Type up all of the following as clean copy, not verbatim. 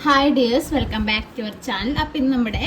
Hi dears, welcome back to our channel. അപ്പം ഇന്ന് നമ്മുടെ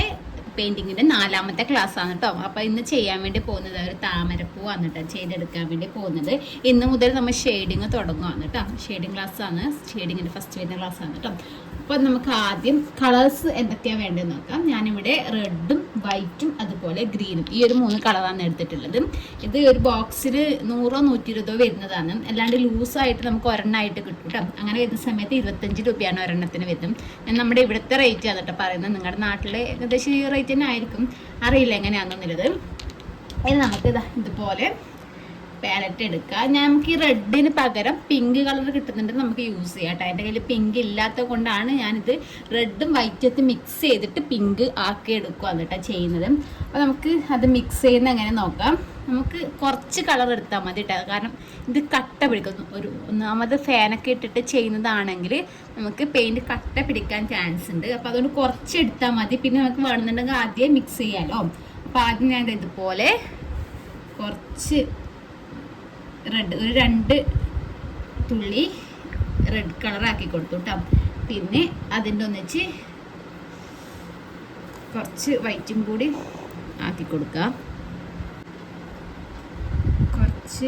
പെയിൻറ്റിങ്ങിൻ്റെ 4ാമത്തെ ക്ലാസ്സാണ് കേട്ടോ. അപ്പോൾ ഇന്ന് ചെയ്യാൻ വേണ്ടി പോകുന്നത് ഒരു താമരപ്പൂ വന്നിട്ട് ചെയ്തെടുക്കാൻ വേണ്ടി പോകുന്നത്. ഇന്ന് മുതൽ നമ്മൾ ഷെയ്ഡിങ് തുടങ്ങുകയാണ് കേട്ടോ. ഷെയ്ഡിങ് ക്ലാസ്സാണ്, ഷെയ്ഡിങ്ങിൻ്റെ ഫസ്റ്റ് വരുന്ന ക്ലാസ്സാണ് കേട്ടോ. അപ്പോൾ നമുക്ക് ആദ്യം കളേഴ്സ് എന്തൊക്കെയാണ് വേണ്ടതെന്ന് നോക്കാം. ഞാനിവിടെ റെഡും വൈറ്റും അതുപോലെ ഗ്രീനും ഈ ഒരു 3 കളറാണ് എടുത്തിട്ടുള്ളത്. ഇത് ഒരു ബോക്സിൽ 100 120 വരുന്നതാണ്. അല്ലാണ്ട് ലൂസായിട്ട് നമുക്ക് ഒരെണ്ണമായിട്ട് കിട്ടും കേട്ടോ. അങ്ങനെ വരുന്ന സമയത്ത് 25 രൂപയാണ് ഒരെണ്ണത്തിന് വരുന്നത്. ഞാൻ നമ്മുടെ ഇവിടുത്തെ റേറ്റ് ആണ് കേട്ടോ പറയുന്നത്. നിങ്ങളുടെ നാട്ടിലെ ഏകദേശം ഈ റേറ്റ് തന്നെ ആയിരിക്കും, അറിയില്ല എങ്ങനെയാണെന്നുള്ളത്. ഇനി നമുക്ക് ഇതുപോലെ പാലറ്റ് എടുക്കുക. നമുക്ക് ഈ റെഡിന് പകരം പിങ്ക് കളർ കിട്ടുന്നുണ്ട്, നമുക്ക് യൂസ് ചെയ്യാം കേട്ടോ. എൻ്റെ കയ്യിൽ പിങ്ക് ഇല്ലാത്തത് കൊണ്ടാണ് ഞാനിത് റെഡും വൈറ്റും മിക്സ് ചെയ്തിട്ട് പിങ്ക് ആക്കി എടുക്കുകയാണ് കേട്ടോ ചെയ്യുന്നത്. അപ്പോൾ നമുക്ക് അത് മിക്സ് ചെയ്യുന്ന എങ്ങനെ നോക്കാം. നമുക്ക് കുറച്ച് കളർ എടുത്താൽ മതി കേട്ടോ, കാരണം ഇത് കട്ട പിടിക്കുന്നു. ഒന്നാമത് ഫാനൊക്കെ ഇട്ടിട്ട് ചെയ്യുന്നതാണെങ്കിൽ നമുക്ക് പെയിൻറ്റ് കട്ട പിടിക്കാൻ ചാൻസ് ഉണ്ട്. അപ്പോൾ അതുകൊണ്ട് കുറച്ച് എടുത്താൽ മതി. പിന്നെ നമുക്ക് വേണമെന്നുണ്ടെങ്കിൽ ആദ്യം മിക്സ് ചെയ്യാമല്ലോ. അപ്പോൾ ആദ്യം ഞാൻ ഇതുപോലെ കുറച്ച് റെഡ്, ഒരു 2 തുള്ളി റെഡ് കളറാക്കി കൊടുത്തു കേട്ടോ. പിന്നെ അതിൻ്റെ ഒന്നിച്ച് കുറച്ച് വൈറ്റും കൂടി ആക്കി കൊടുക്കുക. കുറച്ച്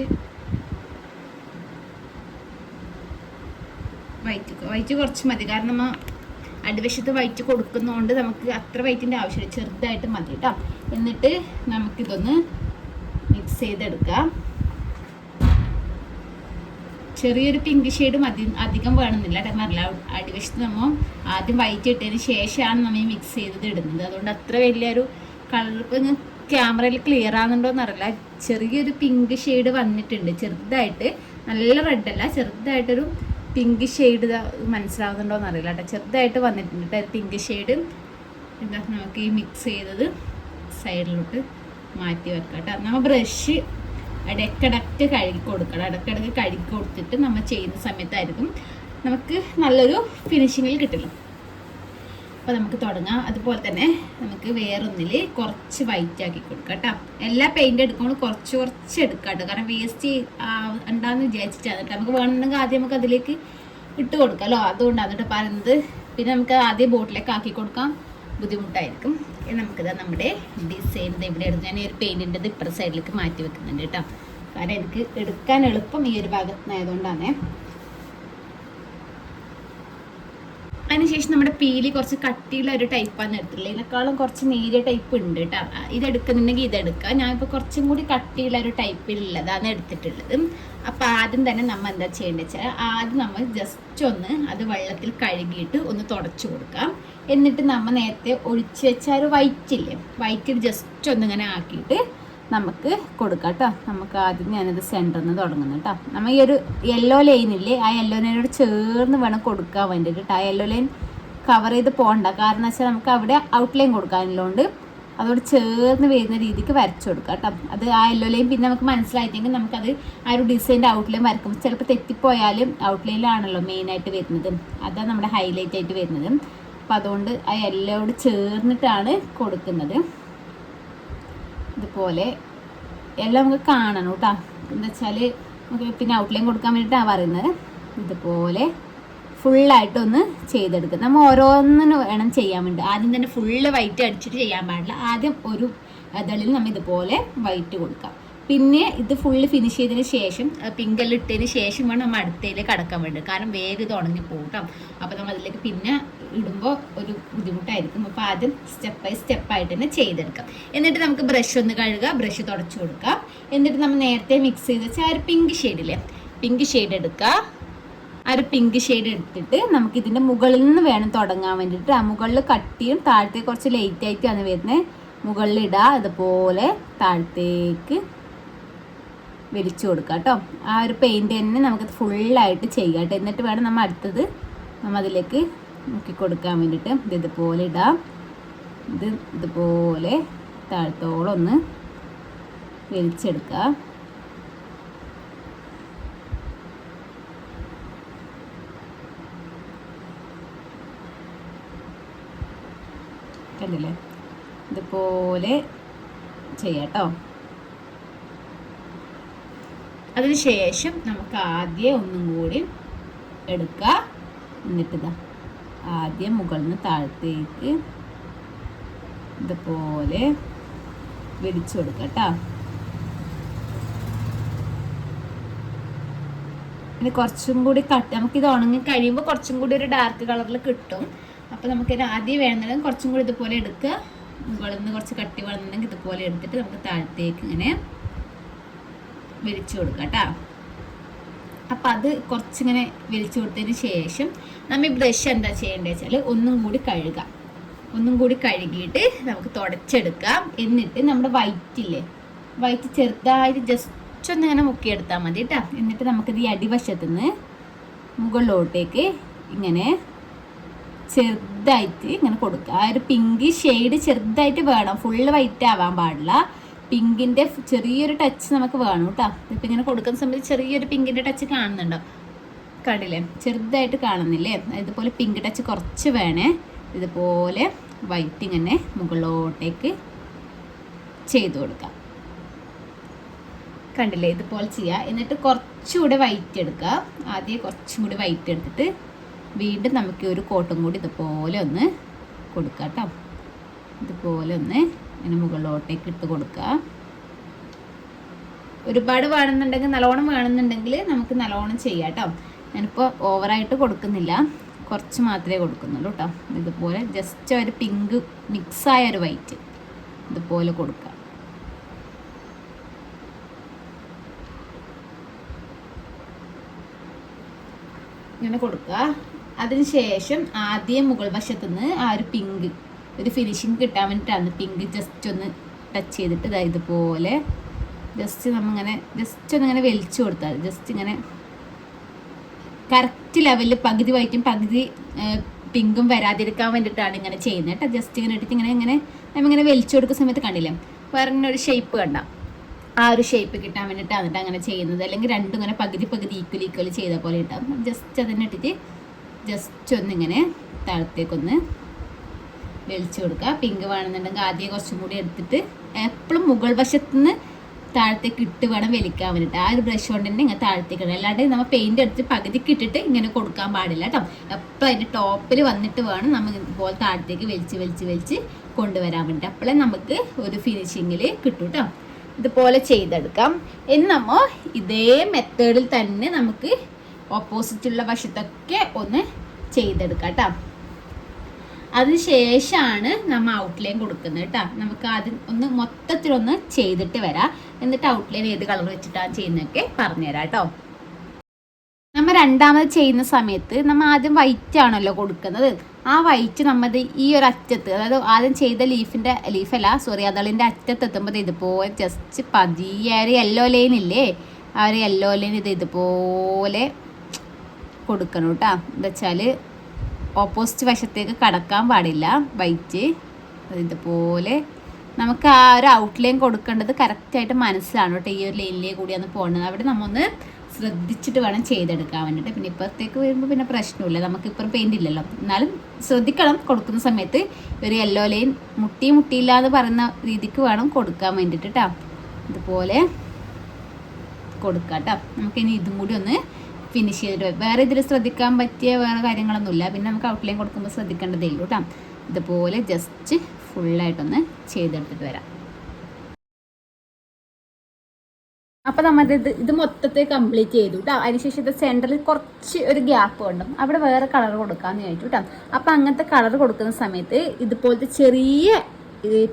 വൈറ്റ് കുറച്ച് മതി, കാരണം നമ്മൾ അടിവശത്ത് വൈറ്റ് കൊടുക്കുന്നതുകൊണ്ട് നമുക്ക് അത്ര വൈറ്റിൻ്റെ ആവശ്യമില്ല, ചെറുതായിട്ട് മതി കേട്ടോ. എന്നിട്ട് നമുക്കിതൊന്ന് മിക്സ് ചെയ്തെടുക്കാം. ചെറിയൊരു പിങ്ക് ഷെയ്ഡ് മതി, അധികം വേണമെന്നില്ല. കാരണം അടിവശത്ത് നമ്മൾ ആദ്യം വൈറ്റ് ഇട്ടതിന് ശേഷമാണ് നമ്മൾ മിക്സ് ചെയ്തത് ഇടുന്നത്. അതുകൊണ്ട് അത്ര വലിയൊരു കളർ ഇപ്പം ക്യാമറയിൽ ക്ലിയർ ആകുന്നുണ്ടോയെന്ന് അറിയില്ല. ചെറിയൊരു പിങ്ക് ഷെയ്ഡ് വന്നിട്ടുണ്ട്, ചെറുതായിട്ട്. നല്ല റെഡല്ല, ചെറുതായിട്ടൊരു പിങ്ക് ഷെയ്ഡ് മനസ്സിലാവുന്നുണ്ടോയെന്ന് അറിയില്ല കേട്ടോ. ചെറുതായിട്ട് വന്നിട്ടുണ്ട് കേട്ടോ പിങ്ക് ഷെയ്ഡ്. എന്താ നമുക്ക് ഈ മിക്സ് ചെയ്തത് സൈഡിലോട്ട് മാറ്റി വെക്കാം കേട്ടോ. നമ്മൾ ബ്രഷ് ഇടയ്ക്കിടയ്ക്ക് കഴുകി കൊടുക്കണം. ഇടയ്ക്കിടയ്ക്ക് കഴുകി കൊടുത്തിട്ട് നമ്മൾ ചെയ്യുന്ന സമയത്തായിരിക്കും നമുക്ക് നല്ലൊരു ഫിനിഷിങ്ങിൽ കിട്ടില്ല. അപ്പോൾ നമുക്ക് തുടങ്ങാം. അതുപോലെ തന്നെ നമുക്ക് വേറൊന്നിൽ കുറച്ച് വൈറ്റ് ആക്കി കൊടുക്കാം കേട്ടോ. എല്ലാ പെയിൻ്റ് എടുക്കുമ്പോൾ കുറച്ച് എടുക്കാം കേട്ടോ, കാരണം വേസ്റ്റ് ഉണ്ടാന്ന് വിചാരിച്ചിട്ടാണ് കേട്ടോ. നമുക്ക് വേണമെന്നുണ്ടെങ്കിൽ ആദ്യം നമുക്ക് അതിലേക്ക് ഇട്ട് കൊടുക്കാമല്ലോ, അതുകൊണ്ടാണ് കേട്ടോ പറയുന്നത്. പിന്നെ നമുക്ക് ആദ്യം ബോട്ടിലേക്ക് ആക്കി കൊടുക്കാം, ബുദ്ധിമുട്ടായിരിക്കും. നമുക്കിതാ നമ്മുടെ ഡിസൈൻ ഇവിടെ എടുത്ത് ഞാൻ ഈ ഒരു പെയിൻറ്റിൻ്റെ ഇപ്പുറ സൈഡിലേക്ക് മാറ്റി വെക്കുന്നുണ്ട് കേട്ടോ. കാരണം എനിക്ക് എടുക്കാൻ എളുപ്പം ഈ ഒരു ഭാഗത്തുനിന്നായതുകൊണ്ടാണ്. അതിനുശേഷം നമ്മുടെ പീലി കുറച്ച് കട്ടിയുള്ള ഒരു ടൈപ്പാണ് എടുത്തില്ല, ഇതിനേക്കാളും കുറച്ച് നേരിയ ടൈപ്പ് ഉണ്ട് കേട്ടോ. ഇതെടുക്കുന്നുണ്ടെങ്കിൽ ഇതെടുക്കുക. ഞാനിപ്പോൾ കുറച്ചും കൂടി കട്ടിയുള്ള ഒരു ടൈപ്പിലുള്ളതാണ് എടുത്തിട്ടുള്ളത്. അപ്പോൾ ആദ്യം തന്നെ നമ്മൾ എന്താ ചെയ്യേണ്ടത് വെച്ചാൽ ആദ്യം നമ്മൾ ജസ്റ്റ് ഒന്ന് അത് വെള്ളത്തിൽ കഴുകിയിട്ട് ഒന്ന് തുടച്ചു കൊടുക്കാം. എന്നിട്ട് നമ്മൾ നേരത്തെ ഒഴിച്ച് വെച്ച ഒരു വൈറ്റില്ലേ, വൈറ്റിൽ ജസ്റ്റ് ഒന്നിങ്ങനെ ആക്കിയിട്ട് നമുക്ക് കൊടുക്കാം കേട്ടോ. നമുക്ക് ആദ്യം ഞാനത് സെൻറ്ററിൽ നിന്ന് തുടങ്ങുന്നു കേട്ടോ. നമ്മൾ ഈ ഒരു യെല്ലോ ലൈനില്ലേ, ആ യെല്ലോ ലൈനോട് ചേർന്ന് വേണം കൊടുക്കാൻ വേണ്ടിയിട്ട് കേട്ടോ. ആ യെല്ലോ ലൈൻ കവർ ചെയ്ത് പോകണ്ട, കാരണം വെച്ചാൽ നമുക്ക് അവിടെ ഔട്ട്ലൈൻ കൊടുക്കാനുള്ളതുകൊണ്ട് അതോട് ചേർന്ന് വരുന്ന രീതിക്ക് വരച്ചു കൊടുക്കാം കേട്ടോ. അത് ആ യെല്ലോ ലൈൻ പിന്നെ നമുക്ക് മനസ്സിലായിട്ടെങ്കിൽ നമുക്കത് ആ ഒരു ഡിസൈൻ്റെ ഔട്ട്ലൈൻ വരക്കുമ്പോൾ ചിലപ്പോൾ തെറ്റിപ്പോയാലും ഔട്ട്ലൈനിലാണല്ലോ മെയിനായിട്ട് വരുന്നത്, അതാണ് നമ്മുടെ ഹൈലൈറ്റ് ആയിട്ട് വരുന്നത്. അപ്പം അതുകൊണ്ട് ആ യെല്ലോട് ചേർന്നിട്ടാണ് കൊടുക്കുന്നത്. ഇതുപോലെ എല്ലാം നമുക്ക് കാണണം കേട്ടോ. എന്താ വെച്ചാൽ നമുക്ക് പിന്നെ ഔട്ട്ലൈൻ കൊടുക്കാൻ വേണ്ടിയിട്ടാണ് പറയുന്നത്. ഇതുപോലെ ഫുള്ളായിട്ടൊന്ന് ചെയ്തെടുക്കുക. നമ്മൾ ഓരോന്നിനും വേണം ചെയ്യാൻ വേണ്ടി. ആദ്യം തന്നെ ഫുള്ള് വൈറ്റ് അടിച്ചിട്ട് ചെയ്യാൻ പാടില്ല. ആദ്യം ഒരു ഇതളിൽ നമ്മൾ ഇതുപോലെ വൈറ്റ് കൊടുക്കാം. പിന്നെ ഇത് ഫുള്ള് ഫിനിഷ് ചെയ്തതിന് ശേഷം പിങ്കെല്ലാം ഇട്ടതിന് ശേഷം വേണം നമ്മൾ അടുത്തതിലേക്ക് കടക്കാൻ വേണ്ടി, കാരണം വേഗം ഇത് ഉണങ്ങി പോകട്ടോ. അപ്പോൾ നമ്മൾ അതിലേക്ക് പിന്നെ ഇടുമ്പോൾ ഒരു ബുദ്ധിമുട്ടായിരിക്കും. അപ്പോൾ ആദ്യം സ്റ്റെപ്പ് ബൈ സ്റ്റെപ്പായിട്ട് തന്നെ ചെയ്തെടുക്കാം. എന്നിട്ട് നമുക്ക് ബ്രഷ് ഒന്ന് കഴുകുക, ബ്രഷ് തുടച്ചു കൊടുക്കാം. എന്നിട്ട് നമ്മൾ നേരത്തെ മിക്സ് ചെയ്ത് വെച്ചാൽ ആ ഒരു പിങ്ക് ഷെയ്ഡില്ലേ, പിങ്ക് ഷെയ്ഡ് എടുക്കുക. ആ ഒരു പിങ്ക് ഷെയ്ഡ് എടുത്തിട്ട് നമുക്കിതിൻ്റെ മുകളിൽ നിന്ന് വേണം തുടങ്ങാൻ വേണ്ടിയിട്ട്. ആ മുകളിൽ കട്ടിയും താഴത്തേക്ക് കുറച്ച് ലൈറ്റായിട്ടാണ് വരുന്നത്. മുകളിൽ ഇടുക, അതുപോലെ താഴത്തേക്ക് വലിച്ചു കൊടുക്കുക കേട്ടോ. ആ ഒരു പെയിൻറ്റ് തന്നെ നമുക്കത് ഫുള്ളായിട്ട് ചെയ്യാം കേട്ടോ. എന്നിട്ട് വേണം നമ്മൾ അടുത്തത് നമ്മൾ അതിലേക്ക് മുക്കി കൊടുക്കാൻ വേണ്ടിയിട്ട്. ഇതുപോലെ ഇടാം. ഇതുപോലെ താഴത്തോളം ഒന്ന് വലിച്ചെടുക്കുക. കണ്ടില്ലേ, ഇതുപോലെ ചെയ്യാം കേട്ടോ. അതിനുശേഷം നമുക്ക് ആദ്യം ഒന്നും കൂടി എടുക്കുക. എന്നിട്ട് ഇതാ ആദ്യം മുകളിൽ നിന്ന് താഴത്തേക്ക് ഇതുപോലെ വിരിച്ചു കൊടുക്കുക കേട്ടോ. പിന്നെ കുറച്ചും കൂടി നമുക്കിത് ഉണങ്ങി കഴിയുമ്പോൾ കുറച്ചും കൂടി ഒരു ഡാർക്ക് കളറിൽ കിട്ടും. അപ്പോൾ നമുക്കിത് ആദ്യം വേണമെന്നുണ്ടെങ്കിൽ കുറച്ചും കൂടി ഇതുപോലെ എടുക്കുക. മുകളിൽ നിന്ന് കുറച്ച് കട്ടി വേണമെന്നുണ്ടെങ്കിൽ ഇതുപോലെ എടുത്തിട്ട് നമുക്ക് താഴത്തേക്ക് ഇങ്ങനെ വിരിച്ചു കൊടുക്കുക കേട്ടോ. അപ്പം അത് കുറച്ചിങ്ങനെ വിരിച്ചു കൊടുത്തതിന് ശേഷം നമ്മൾ ഈ ബ്രഷ് എന്താ ചെയ്യേണ്ടത് വെച്ചാൽ ഒന്നും കൂടി കഴുകിയിട്ട് നമുക്ക് തുടച്ചെടുക്കാം. എന്നിട്ട് നമ്മുടെ വൈറ്റ് ചെറുതായിട്ട് ജസ്റ്റ് ഒന്ന് ഇങ്ങനെ മുക്കിയെടുത്താൽ മതി കേട്ടോ. എന്നിട്ട് നമുക്കിത് ഈ അടിവശത്തു നിന്ന് മുകളിലോട്ടേക്ക് ഇങ്ങനെ ചെറുതായിട്ട് ഇങ്ങനെ കൊടുക്കുക. ആ ഒരു പിങ്ക് ഷെയ്ഡ് ചെറുതായിട്ട് വേണം, ഫുള്ള് വൈറ്റ് ആവാൻ പാടില്ല. പിങ്കിൻ്റെ ചെറിയൊരു ടച്ച് നമുക്ക് വേണം കേട്ടോ. ഇപ്പം ഇങ്ങനെ കൊടുക്കുന്ന സമയത്ത് ചെറിയൊരു പിങ്കിൻ്റെ ടച്ച് കാണുന്നുണ്ടോ? കണ്ടില്ലേ? ചെറുതായിട്ട് കാണുന്നില്ലേ? ഇതുപോലെ പിങ്ക് ടച്ച് കുറച്ച് വേണേ. ഇതുപോലെ വൈറ്റ് ഇങ്ങനെ മുകളിലോട്ടേക്ക് ചെയ്ത് കൊടുക്കാം. കണ്ടില്ലേ? ഇതുപോലെ ചെയ്യുക. എന്നിട്ട് കുറച്ചുകൂടെ വൈറ്റ് എടുക്കുക. ആദ്യം കുറച്ചും കൂടി വൈറ്റ് എടുത്തിട്ട് വീണ്ടും നമുക്ക് ഒരു കോട്ടും കൂടി ഇതുപോലെ ഒന്ന് കൊടുക്കുക കേട്ടോ. ഇതുപോലെ ഒന്ന് ഇങ്ങനെ മുകളിലോട്ടേക്ക് ഇട്ട് കൊടുക്കുക. ഒരുപാട് വേണമെന്നുണ്ടെങ്കിൽ നമുക്ക് നല്ലോണം ചെയ്യാം കേട്ടോ. ഞാനിപ്പോൾ ഓവറായിട്ട് കൊടുക്കുന്നില്ല, കുറച്ച് മാത്രമേ കൊടുക്കുന്നുള്ളൂ കേട്ടോ. ഇതുപോലെ ജസ്റ്റ് ഒരു പിങ്ക് മിക്സായ ഒരു വൈറ്റ് ഇതുപോലെ കൊടുക്കുക. ഇങ്ങനെ കൊടുക്കുക. അതിന് ശേഷം ആദ്യം മുകൾ വശത്തുനിന്ന് ആ ഒരു പിങ്ക് ഒരു ഫിനിഷിങ് കിട്ടാൻ വേണ്ടിയിട്ടാണ് പിങ്ക് ജസ്റ്റ് ഒന്ന് ടച്ച് ചെയ്തിട്ട് ഇതുപോലെ ജസ്റ്റ് ഒന്നിങ്ങനെ വലിച്ചു കൊടുത്താൽ ജസ്റ്റ് ഇങ്ങനെ കറക്റ്റ് ലെവലിൽ പകുതി വൈറ്റും പകുതി പിങ്കും വരാതിരിക്കാൻ വേണ്ടിയിട്ടാണ് ഇങ്ങനെ ചെയ്യുന്നത് കേട്ടോ. ജസ്റ്റ് ഇങ്ങനെ ഇട്ടിട്ട് നമ്മളിങ്ങനെ വലിച്ചു കൊടുക്കുന്ന സമയത്ത് കണ്ടില്ലേ വേറെ ഒരു ഷേപ്പ് കണ്ട, ആ ഒരു ഷേപ്പ് കിട്ടാൻ വേണ്ടിയിട്ടാണ് എന്നിട്ട് അങ്ങനെ ചെയ്യുന്നത്. അല്ലെങ്കിൽ രണ്ടും ഇങ്ങനെ പകുതി ഈക്വലി ചെയ്ത പോലെ ഉണ്ടാവും. ജസ്റ്റ് അതിനെ ഇട്ടിട്ട് ജസ്റ്റ് ഒന്നിങ്ങനെ താഴത്തേക്കൊന്ന് വലിച്ചു കൊടുക്കുക. പിങ്ക് വേണമെന്നുണ്ടെങ്കിൽ ആദ്യം കുറച്ചും കൂടി എടുത്തിട്ട് എപ്പോഴും മുകൾ വശത്തുനിന്ന് താഴത്തേക്ക് ഇട്ട് വേണം വലിക്കാൻ വേണ്ടിയിട്ട്. ആ ഒരു ബ്രഷ് കൊണ്ട് തന്നെ ഇങ്ങനെ താഴത്തേക്ക് ഇടണം. അല്ലാണ്ട് നമ്മൾ പെയിന്റ് എടുത്ത് പകുതിക്ക് ഇട്ടിട്ട് ഇങ്ങനെ കൊടുക്കാൻ പാടില്ല കേട്ടോ. എപ്പോഴും അതിൻ്റെ ടോപ്പിൽ വന്നിട്ട് വേണം നമ്മൾ ഇതുപോലെ താഴത്തേക്ക് വലിച്ച് കൊണ്ടുവരാൻ വേണ്ടിയിട്ട്. അപ്പോഴേ നമുക്ക് ഒരു ഫിനിഷിങ്ങിൽ കിട്ടും കേട്ടോ. ഇതുപോലെ ചെയ്തെടുക്കാം. ഇനി നമ്മൾ ഇതേ മെത്തേഡിൽ തന്നെ നമുക്ക് ഓപ്പോസിറ്റുള്ള വശത്തൊക്കെ ഒന്ന് ചെയ്തെടുക്കാം കേട്ടോ. അതിനുശേഷമാണ് നമ്മൾ ഔട്ട്ലൈൻ കൊടുക്കുന്നത് കേട്ടോ. നമുക്ക് ആദ്യം മൊത്തത്തിലൊന്ന് ചെയ്തിട്ട് വരാം. എന്നിട്ട് ഔട്ട്ലൈൻ ഏത് കളർ വെച്ചിട്ടാണ് ചെയ്യുന്നതൊക്കെ പറഞ്ഞുതരാം കേട്ടോ. നമ്മൾ രണ്ടാമത് ചെയ്യുന്ന സമയത്ത് നമ്മൾ ആദ്യം വൈറ്റ് ആണല്ലോ കൊടുക്കുന്നത്. ആ വൈറ്റ് നമ്മൾ ഈ ഒരു അറ്റത്ത്, അതായത് ആദ്യം ചെയ്ത അതളിൻ്റെ അറ്റത്തെത്തുമ്പോൾ ഇതുപോലെ ജസ്റ്റ് പതിയെ യെല്ലോ ലൈൻ ഇല്ലേ, ആ ഒരു യെല്ലോ ലൈൻ ഇതുപോലെ കൊടുക്കണം കേട്ടോ. എന്താ വെച്ചാൽ ഓപ്പോസിറ്റ് വശത്തേക്ക് കടക്കാൻ പാടില്ല വൈറ്റ്. ഇതുപോലെ നമുക്ക് ആ ഒരു ഔട്ട്ലൈൻ കൊടുക്കേണ്ടത് കറക്റ്റായിട്ട് മനസ്സിലാണ് കേട്ടോ. ഈ ഒരു ലൈനിലേ കൂടിയാണ് പോകുന്നത്. അവിടെ നമ്മൊന്ന് ശ്രദ്ധിച്ചിട്ട് വേണം ചെയ്തെടുക്കാൻ വേണ്ടിയിട്ട്. പിന്നെ ഇപ്പുറത്തേക്ക് വരുമ്പോൾ പിന്നെ പ്രശ്നമില്ല, നമുക്കിപ്പുറം പെയിൻ്റ് ഇല്ലല്ലോ. എന്നാലും ശ്രദ്ധിക്കണം കൊടുക്കുന്ന സമയത്ത് ഒരു യെല്ലോ ലൈൻ മുട്ടിയില്ല എന്ന് പറയുന്ന രീതിക്ക് വേണം കൊടുക്കാൻ വേണ്ടിയിട്ട് കേട്ടോ. ഇതുപോലെ കൊടുക്കാം കേട്ടോ. നമുക്കിനി ഇതും കൂടി ഒന്ന് ഫിനിഷ് ചെയ്തിട്ട് വേറെ ഇതിൽ ശ്രദ്ധിക്കാൻ പറ്റിയ വേറെ കാര്യങ്ങളൊന്നുമില്ല. പിന്നെ നമുക്ക് ഔട്ട്ലൈൻ കൊടുക്കുമ്പോൾ ശ്രദ്ധിക്കേണ്ടതേ ഉള്ളൂ കേട്ടോ. ഇതുപോലെ ജസ്റ്റ് ഫുള്ളായിട്ടൊന്ന് ചെയ്തെടുത്തിട്ട് വരാം. അപ്പോൾ നമ്മൾ ഇത് മൊത്തത്തെ കംപ്ലീറ്റ് ചെയ്തു കേട്ടോ. അതിനുശേഷം ഇത് സെൻറ്ററിൽ കുറച്ച് ഒരു ഗ്യാപ്പ് ഉണ്ട്, അവിടെ വേറെ കളർ കൊടുക്കാമെന്ന് ചോദിച്ചു കേട്ടോ. അപ്പോൾ അങ്ങനത്തെ കളർ കൊടുക്കുന്ന സമയത്ത് ഇതുപോലത്തെ ചെറിയ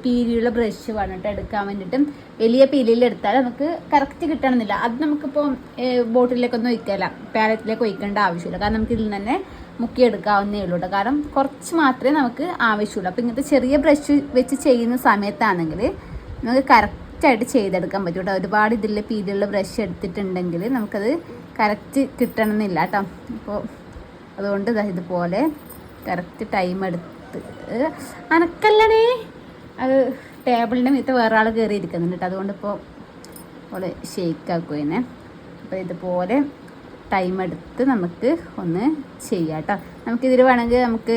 പീലിയുള്ള ബ്രഷ് വേണ്ടിട്ട് എടുക്കാൻ വേണ്ടിയിട്ടും വലിയ പീലിയിൽ എടുത്താൽ നമുക്ക് കറക്റ്റ് കിട്ടണമെന്നില്ല. അത് നമുക്കിപ്പോൾ ബോട്ടിലേക്കൊന്നും ഒഴിക്കില്ല, പാലറ്റിലേക്ക് ഒഴിക്കേണ്ട ആവശ്യമില്ല. കാരണം നമുക്ക് ഇതിൽ തന്നെ മുക്കിയെടുക്കാവുന്നേ ഉള്ളൂ കേട്ടോ. കാരണം കുറച്ച് മാത്രമേ നമുക്ക് ആവശ്യമുള്ളൂ. അപ്പോൾ ഇങ്ങനത്തെ ചെറിയ ബ്രഷ് വെച്ച് ചെയ്യുന്ന സമയത്താണെങ്കിൽ നമുക്ക് കറക്റ്റായിട്ട് ചെയ്തെടുക്കാൻ പറ്റും കേട്ടോ. ഒരുപാട് ഇതിൽ പീലിയുള്ള ബ്രഷ് എടുത്തിട്ടുണ്ടെങ്കിൽ നമുക്കത് കറക്റ്റ് കിട്ടണമെന്നില്ല കേട്ടോ. അപ്പോൾ അതുകൊണ്ട് ഇതുപോലെ കറക്റ്റ് ടൈം എടുത്ത് അനക്കല്ലണേ, അത് ടേബിളിൻ്റെ മീത്ത് വേറെ ആൾ കയറി ഇരിക്കുന്നുണ്ട് കേട്ടോ. അതുകൊണ്ട് ഇപ്പോൾ അവള് ഷേക്ക് ആക്കുവന്നെ. അപ്പോൾ ഇതുപോലെ ടൈം എടുത്ത് നമുക്ക് ഒന്ന് ചെയ്യാം കേട്ടോ. നമുക്കിതിൽ വേണമെങ്കിൽ നമുക്ക്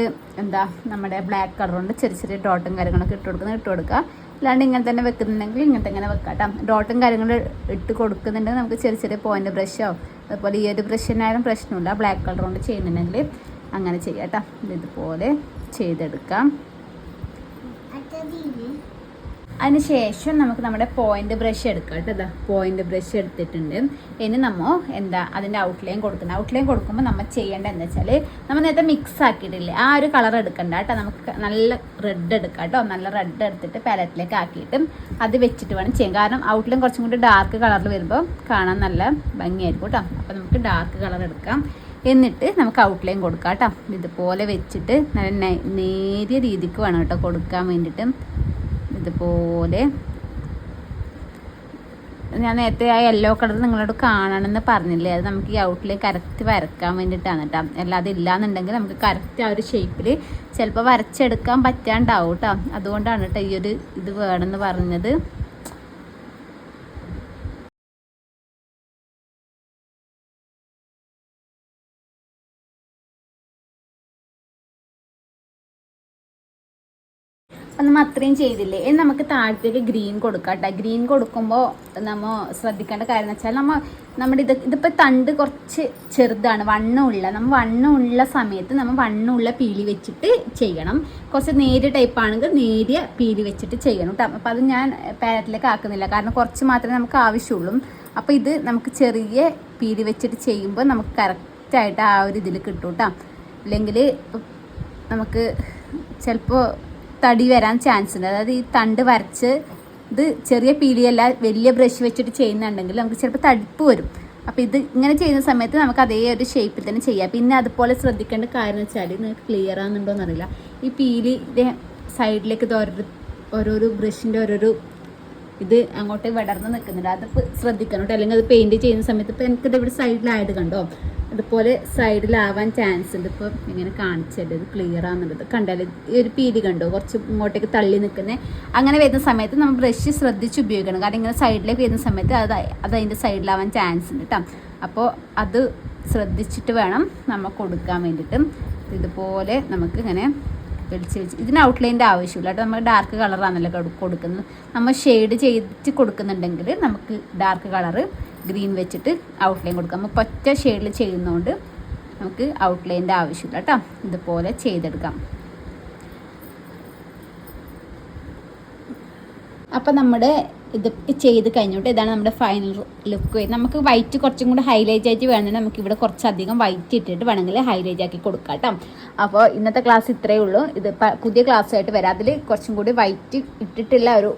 നമ്മുടെ ബ്ലാക്ക് കളർ കൊണ്ട് ചെറിയ ഡോട്ടും കാര്യങ്ങളൊക്കെ ഇട്ട് കൊടുക്കുക. അല്ലാണ്ട് ഇങ്ങനെ തന്നെ വെക്കുന്നുണ്ടെങ്കിൽ ഇങ്ങനത്തെ ഇങ്ങനെ വെക്കാം കേട്ടോ. ഡോട്ടും കാര്യങ്ങളും ഇട്ട് കൊടുക്കുന്നുണ്ടെങ്കിൽ നമുക്ക് ചെറിയ പോയിൻ്റ് ബ്രഷോ അതുപോലെ ഈ ഒരു ബ്രഷിനായാലും പ്രശ്നമില്ല. ബ്ലാക്ക് കളർ കൊണ്ട് ചെയ്യുന്നുണ്ടെങ്കിൽ അങ്ങനെ ചെയ്യാം കേട്ടോ. ഇതുപോലെ ചെയ്തെടുക്കാം. അതിന് ശേഷം നമുക്ക് നമ്മുടെ പോയിന്റ് ബ്രഷ് എടുക്കാം കേട്ടോ. ഇതാ പോയിന്റ് ബ്രഷ് എടുത്തിട്ടുണ്ട്. ഇനി നമ്മൾ അതിൻ്റെ ഔട്ട്ലൈൻ കൊടുക്കണം. ഔട്ട്ലൈൻ കൊടുക്കുമ്പോൾ നമ്മൾ ചെയ്യേണ്ടത് എന്താ വെച്ചാൽ, നമ്മൾ നേരത്തെ മിക്സ് ആക്കിയിട്ടില്ലേ, ആ ഒരു കളർ എടുക്കണ്ട കേട്ടോ. നമുക്ക് നല്ല റെഡ് എടുക്കാം കേട്ടോ. നല്ല റെഡ് എടുത്തിട്ട് പാലറ്റിലേക്ക് ആക്കിയിട്ട് അത് വെച്ചിട്ട് വേണം ചെയ്യാൻ. കാരണം ഔട്ട്ലൈൻ കുറച്ചും കൂടി ഡാർക്ക് കളറിൽ വരുമ്പോൾ കാണാൻ നല്ല ഭംഗിയായിരിക്കും കേട്ടോ. അപ്പോൾ നമുക്ക് ഡാർക്ക് കളർ എടുക്കാം. എന്നിട്ട് നമുക്ക് ഔട്ട്ലൈൻ കൊടുക്കാം കേട്ടോ. ഇതുപോലെ വെച്ചിട്ട് നല്ല നേരിയ രീതിക്ക് വേണം കേട്ടോ കൊടുക്കാൻ വേണ്ടിയിട്ട്. ഇതുപോലെ ഞാൻ നേരത്തെ ആ യെല്ലോ കളർ നിങ്ങളോട് കാണണമെന്ന് പറഞ്ഞില്ലേ, അത് നമുക്ക് ഈ ഔട്ട്ലൈൻ കറക്റ്റ് വരക്കാൻ വേണ്ടിയിട്ടാണ് കേട്ടോ. അല്ലാതെ ഇല്ലാന്നുണ്ടെങ്കിൽ നമുക്ക് കറക്റ്റ് ആ ഒരു ഷേപ്പിൽ ചിലപ്പോൾ വരച്ചെടുക്കാൻ പറ്റാണ്ടാവും കേട്ടോ. അതുകൊണ്ടാണ് കേട്ടോ ഈ ഒരു ഇത് വേണമെന്ന് പറഞ്ഞത്. അപ്പം നമ്മൾ അത്രയും ചെയ്തില്ലേ, ഇനി നമുക്ക് താഴത്തേക്ക് ഗ്രീൻ കൊടുക്കാം കേട്ടോ. ഗ്രീൻ കൊടുക്കുമ്പോൾ നമ്മൾ ശ്രദ്ധിക്കേണ്ട കാര്യം എന്ന് വെച്ചാൽ, നമ്മുടെ ഇതിപ്പോൾ തണ്ട് കുറച്ച് ചെറുതാണ്, വണ്ണമുള്ള. നമ്മൾ വണ്ണമുള്ള സമയത്ത് നമ്മൾ വണ്ണമുള്ള പീലി വെച്ചിട്ട് ചെയ്യണം. കുറച്ച് നേരിയ ടൈപ്പ് ആണെങ്കിൽ നേരിയ പീലി വെച്ചിട്ട് ചെയ്യണം കേട്ടോ. അപ്പോൾ അത് ഞാൻ പാരറ്റിലേക്ക് ആക്കുന്നില്ല, കാരണം കുറച്ച് മാത്രമേ നമുക്ക് ആവശ്യമുള്ളൂ. അപ്പോൾ ഇത് നമുക്ക് ചെറിയ പീലി വെച്ചിട്ട് ചെയ്യുമ്പോൾ നമുക്ക് കറക്റ്റായിട്ട് ആ ഒരു ഇതിൽ കിട്ടും കേട്ടോ. അല്ലെങ്കിൽ നമുക്ക് ചിലപ്പോൾ തടി വരാൻ ചാൻസ് ഉണ്ട്. അതായത് ഈ തണ്ട് വരച്ച് ഇത് ചെറിയ പീലിയല്ല വലിയ ബ്രഷ് വെച്ചിട്ട് ചെയ്യുന്നുണ്ടെങ്കിൽ നമുക്ക് ചിലപ്പോൾ തടിപ്പ് വരും. അപ്പോൾ ഇത് ഇങ്ങനെ ചെയ്യുന്ന സമയത്ത് നമുക്ക് അതേ ഒരു ഷേപ്പിൽ തന്നെ ചെയ്യാം. പിന്നെ അതുപോലെ ശ്രദ്ധിക്കേണ്ട കാര്യം എന്ന് വെച്ചാൽ, നിങ്ങൾക്ക് ക്ലിയർ ആകുന്നുണ്ടോയെന്ന് അറിയില്ല, ഈ പീലിൻ്റെ സൈഡിലേക്ക് ഇത് ഓരോരോ ബ്രഷിൻ്റെ ഓരോരോ ഇത് അങ്ങോട്ട് വിടർന്ന് നിൽക്കുന്നുണ്ട്. അതിപ്പോൾ ശ്രദ്ധിക്കണം കേട്ടോ. അല്ലെങ്കിൽ അത് പെയിൻറ്റ് ചെയ്യുന്ന സമയത്ത് ഇപ്പോൾ എനിക്കിത് ഇവിടെ സൈഡിലായത് കണ്ടോ, അതുപോലെ സൈഡിലാവാൻ ചാൻസ് ഉണ്ട്. ഇപ്പോൾ ഇങ്ങനെ കാണിച്ചത് ഇത് ക്ലിയർ ആകുന്നുള്ളത് കണ്ടാൽ ഈ ഒരു പീലി കണ്ടോ കുറച്ച് ഇങ്ങോട്ടേക്ക് തള്ളി നിൽക്കുന്നത്. അങ്ങനെ വരുന്ന സമയത്ത് നമ്മൾ ബ്രഷ് ശ്രദ്ധിച്ച് ഉപയോഗിക്കണം. കാരണം ഇങ്ങനെ സൈഡിലേക്ക് വരുന്ന സമയത്ത് അത് അതിൻ്റെ സൈഡിലാവാൻ ചാൻസ് ഉണ്ട് കേട്ടോ. അപ്പോൾ അത് ശ്രദ്ധിച്ചിട്ട് വേണം നമ്മൾ കൊടുക്കാൻ വേണ്ടിയിട്ട്. ഇതുപോലെ നമുക്ക് ഇങ്ങനെ വെച്ച് ഇതിന് ഔട്ട്ലൈൻ്റെ ആവശ്യമില്ല കേട്ടോ. നമ്മൾ ഡാർക്ക് കളറാണല്ലോ കൊടുക്കുന്നത്. നമ്മൾ ഷെയ്ഡ് ചെയ്തിട്ട് കൊടുക്കുന്നുണ്ടെങ്കിൽ നമുക്ക് ഡാർക്ക് കളറ് ഗ്രീൻ വെച്ചിട്ട് ഔട്ട്ലൈൻ കൊടുക്കാം. നമ്മൾ ഒറ്റ ഷെയ്ഡിൽ ചെയ്യുന്നതുകൊണ്ട് നമുക്ക് ഔട്ട്ലൈൻ്റെ ആവശ്യമില്ല കേട്ടോ. ഇതുപോലെ ചെയ്തെടുക്കാം. അപ്പം നമ്മുടെ ഇത് ചെയ്ത് കഴിഞ്ഞിട്ട് ഇതാണ് നമ്മുടെ ഫൈനൽ ലുക്ക്. നമുക്ക് വൈറ്റ് കുറച്ചും കൂടി ഹൈലൈറ്റ് ആയിട്ട് വേണമെങ്കിൽ നമുക്ക് ഇവിടെ കുറച്ചധികം വൈറ്റ് ഇട്ടിട്ട് വേണമെങ്കിൽ ഹൈലൈറ്റ് ആക്കി കൊടുക്കാം കേട്ടോ. അപ്പോൾ ഇന്നത്തെ ക്ലാസ് ഇത്രയേ ഉള്ളൂ. ഇത് പുതിയ ക്ലാസ്സായിട്ട് വരാം. അതിൽ കുറച്ചും കൂടി വൈറ്റ് ഇട്ടിട്ടുള്ള ഒരു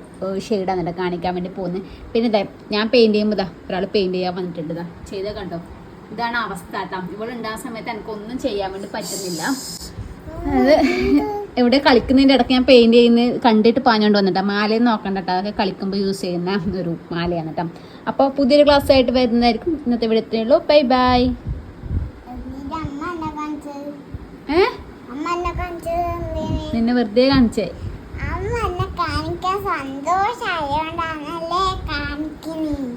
ഷെയ്ഡാണ് കേട്ടോ കാണിക്കാൻ വേണ്ടി പോകുന്നത്. പിന്നെ ഇതാ ഞാൻ പെയിൻറ്റ് ചെയ്യുമ്പോൾ ഒരാൾ പെയിൻറ്റ് ചെയ്യാൻ വന്നിട്ടുണ്ട്. ഇതാ ചെയ്താൽ കണ്ടോ, ഇതാണ് അവസ്ഥ കേട്ടോ. ഇവിടെ ഉണ്ടാകുന്ന സമയത്ത് എനിക്കൊന്നും ചെയ്യാൻ വേണ്ടി പറ്റുന്നില്ല. അത് എവിടെ കളിക്കുന്നതിൻ്റെ ഇടയ്ക്ക് ഞാൻ പെയിൻറ്റ് ചെയ്യുന്നത് കണ്ടിട്ട് പാഞ്ഞുകൊണ്ട് വന്നിട്ടാ. മാലയും നോക്കണ്ട കേട്ടോ, അതൊക്കെ കളിക്കുമ്പോൾ യൂസ് ചെയ്യുന്ന ഒരു മാലയാണ് കേട്ടോ. അപ്പോൾ പുതിയൊരു ക്ലാസ്സായിട്ട് വരുന്നതായിരിക്കും. ഇന്നത്തെ ഇവിടെ എത്രയേ ഉള്ളൂ. Bye bye. നിന്നെ വെറുതെ കാണിച്ചേ.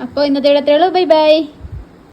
അപ്പോൾ ഇന്നത്തെ ഇവിടെ എത്രയേ ഉള്ളൂ. Bye bye.